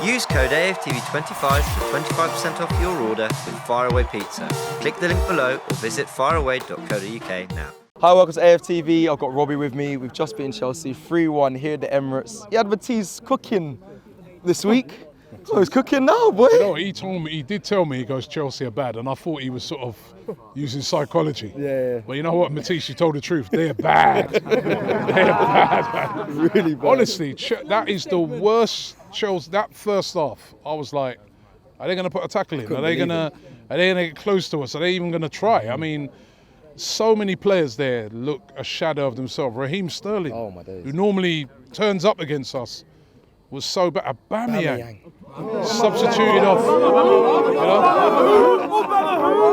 Use code AFTV25 for 25% off your order with Faraway Pizza. Click the link below or visit faraway.co.uk now. Hi, welcome to AFTV. I've got Robbie with me. We've just beaten Chelsea 3-1 here at the Emirates. He advertised cooking this week. So he's cooking now, boy. You know, he did tell me, he goes, Chelsea are bad, and I thought he was sort of using psychology. Yeah. But you know what, Matisse, you told the truth. They're bad. They're bad. Really bad. Honestly, that is the worst Chelsea. That first half, I was like, are they going to put a tackle in? Are they going to get close to us? Are they even going to try? I mean, so many players there look a shadow of themselves. Raheem Sterling, who normally turns up against us, was so bad. Aubameyang. Substituted off, you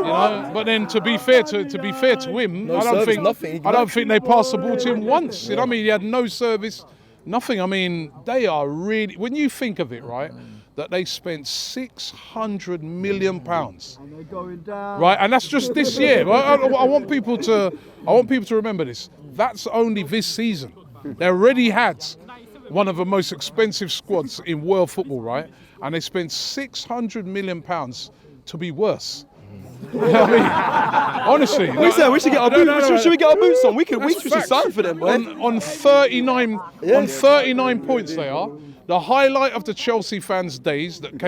know. But then, to be fair to him, I don't think they passed the ball to him once. You know what I mean? He had no service, nothing. I mean, they are really. When you think of it, right, that they spent £600 million, right, and that's just this year. I want people to remember this. That's only this season. They already had one of the most expensive squads in world football, right? And they spent £600 million to be worse. You know what I mean? Honestly. We should get our boots. Should we get our boots on? We should sign for them, boy. On 39 points they are. The highlight of the Chelsea fans' days that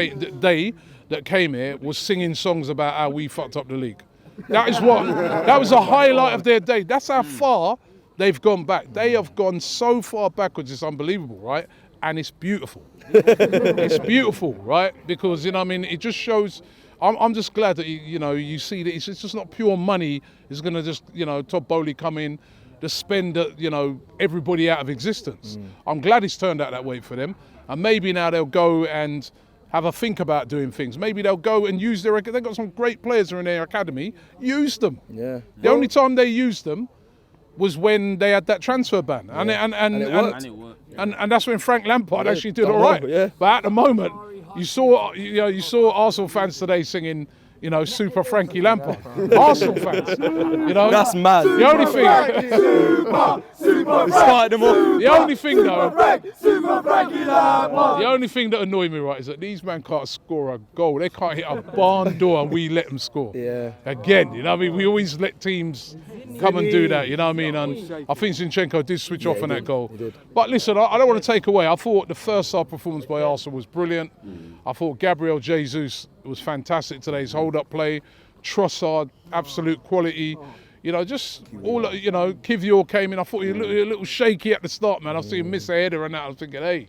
came here was singing songs about how we fucked up the league. That was the highlight of their day. That's how far they've gone back. They have gone so far backwards, it's unbelievable, right? And it's beautiful. It's beautiful, right? Because, you know, I mean, it just shows. I'm just glad that you see that it's just not pure money. It's going to just, Todd Bowley come in to spend, everybody out of existence. I'm glad it's turned out that way for them. And maybe now they'll go and have a think about doing things. Maybe they'll go and use they've got some great players in their academy. Use them. Yeah. The only time they used them was when they had that transfer ban, and it worked. And that's when Frank Lampard actually did all right. Yeah. But at the moment, you saw Arsenal fans today singing, Super Frankie Lampard. Arsenal fans, That's mad. The only thing, the only thing that annoyed me, right, is that these men can't score a goal. They can't hit a barn door, and we let them score. Yeah. Again, I mean, we always let teams come and do that. You know what I mean? And I think Zinchenko did switch off on that goal. But listen, I don't want to take away. I thought the first half performance by Arsenal was brilliant. I thought Gabriel Jesus was fantastic today. His hold-up play, Trossard, absolute quality. Just all, Kivior came in. I thought he was a little shaky at the start, man. I see him miss a header and that. I was thinking, hey,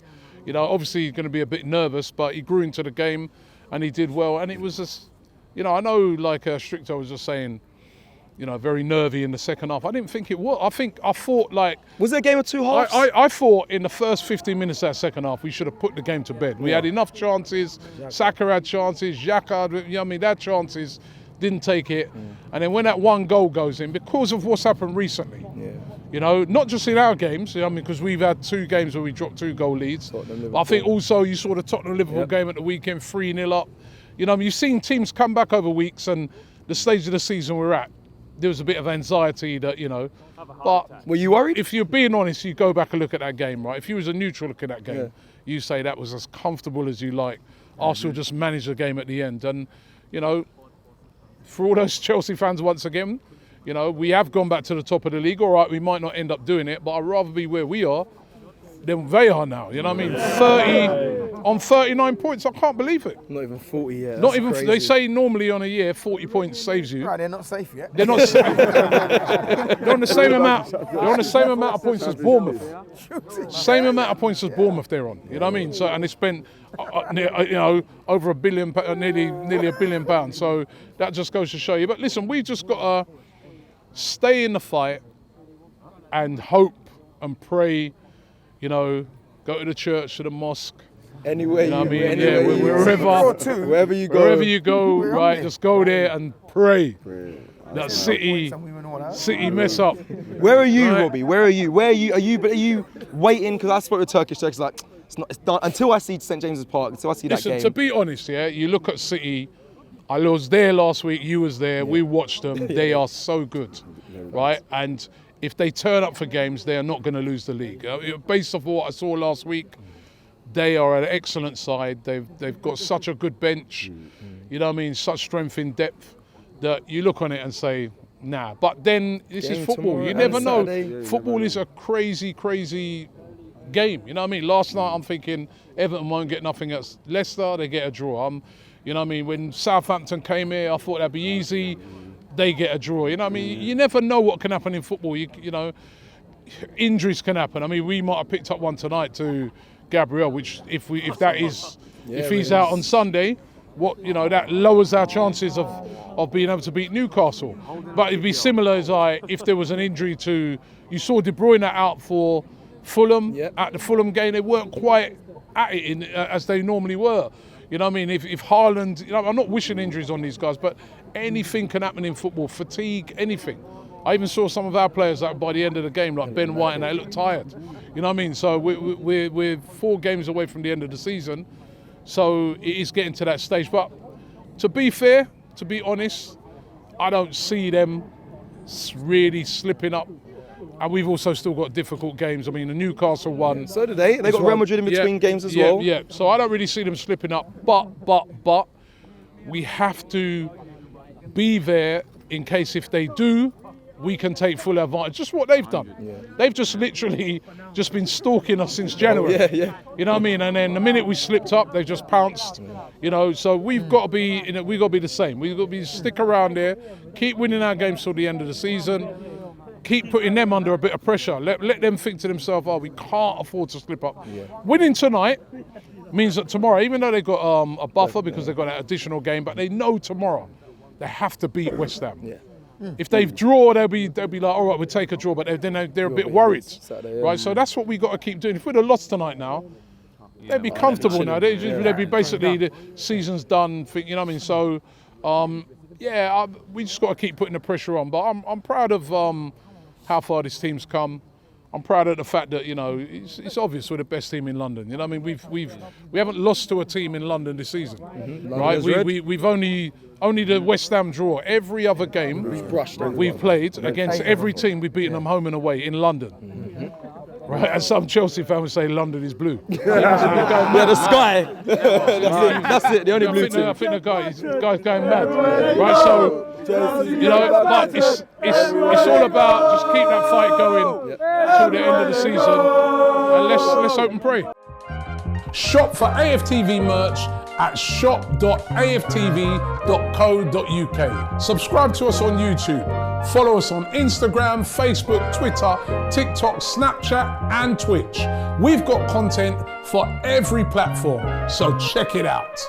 obviously he's going to be a bit nervous, but he grew into the game and he did well. And it was just, I know, like Stricto was just saying, very nervy in the second half. I didn't think it was. I thought like... Was it a game of two halves? I thought in the first 15 minutes of that second half, we should have put the game to bed. We had enough chances. Saka had chances. Xhaka, they had chances. Didn't take it. And then when that one goal goes in, because of what's happened recently, not just in our games, because we've had 2 games where we dropped 2 goal leads. But I think also you saw the Tottenham-Liverpool game at the weekend, 3-0 up. You've seen teams come back over weeks, and the stage of the season we're at, there was a bit of anxiety that, but... Were you worried? If you're being honest, you go back and look at that game, right? If you was a neutral looking at that game, you say that was as comfortable as you like. Arsenal just managed the game at the end. And, for all those Chelsea fans once again, we have gone back to the top of the league. All right, we might not end up doing it, but I'd rather be where we are than they are now. You know what I mean? 30 on 39 points. I can't believe it. Not even 40 yet. Not even. Crazy. They say normally on a year 40 points saves you. Right, they're not safe yet. They're not. They're on the same amount. They're on the same amount of points as Bournemouth. Same amount of points as Bournemouth they're on. You know what I mean? So and they spent over £1 billion, nearly £1 billion. So that just goes to show you. But listen, we've just got to stay in the fight and hope and pray. Go to the church, to the mosque. Anywhere wherever you go, right? Just go there and pray. That City mess up. Where are you, right? Robbie? Where are you? Are you waiting? Because I spoke to Turkish. Like, it's done until I see St James's Park. Until I see that game. To be honest, you look at City. I was there last week. You was there. We watched them. They are so good, right? And if they turn up for games, they are not going to lose the league. Based off what I saw last week, They are an excellent side. They've got such a good bench, you know what I mean, such strength in depth that you look on it and say, nah. But then this is football. You never know. Football is a crazy, crazy game. You know what I mean? Last night I'm thinking Everton won't get nothing at Leicester. They get a draw. You know what I mean? When Southampton came here, I thought that'd be easy. They get a draw. You know what I mean? You never know what can happen in football. You know, injuries can happen. I mean, we might have picked up one tonight to Gabriel, which if he's out on Sunday, that lowers our chances of being able to beat Newcastle. But it'd be similar as if there was an injury to, you saw De Bruyne out for Fulham. At the Fulham game, they weren't quite at it as they normally were. You know what I mean? If Haaland, I'm not wishing injuries on these guys, but anything can happen in football, fatigue, anything. I even saw some of our players that by the end of the game, like Ben White, and they looked tired. You know what I mean? So we're 4 games away from the end of the season. So it is getting to that stage. But to be fair, to be honest, I don't see them really slipping up. And we've also still got difficult games. I mean, the Newcastle one. So did they. They got Real Madrid in between games as well. Yeah. So I don't really see them slipping up. But we have to be there in case if they do, we can take full advantage. Just what they've done. They've just literally just been stalking us since January. You know what I mean? And then the minute we slipped up, they just pounced. You know, so we've got to be the same. We've got to stick around there, keep winning our games till the end of the season, keep putting them under a bit of pressure. Let them think to themselves, we can't afford to slip up. Winning tonight means that tomorrow, even though they've got a buffer because they've got that additional game, but they know tomorrow they have to beat West Ham. If they draw, they'll be like, all right, we'll take a draw, but then they're a bit worried, right? So that's what we got to keep doing. If we'd have lost tonight now, they'd be comfortable now. They'd be basically the season's done. You know what I mean? So, we just got to keep putting the pressure on. But I'm proud of how far this team's come. I'm proud of the fact that it's obvious we're the best team in London. You know what I mean? We haven't lost to a team in London this season, right? We've only the West Ham draw. Every other game we've played against every team, we've beaten them home and away in London. Right, and some Chelsea fans would say London is blue. The sky. That's it. The only blue team. I think the guy's going mad. Right, so but it's all about just keep that fight going till the end of the season, and let's hope and pray. Shop for AFTV merch at shop.aftv.co.uk. Subscribe to us on YouTube. Follow us on Instagram, Facebook, Twitter, TikTok, Snapchat, and Twitch. We've got content for every platform, so check it out.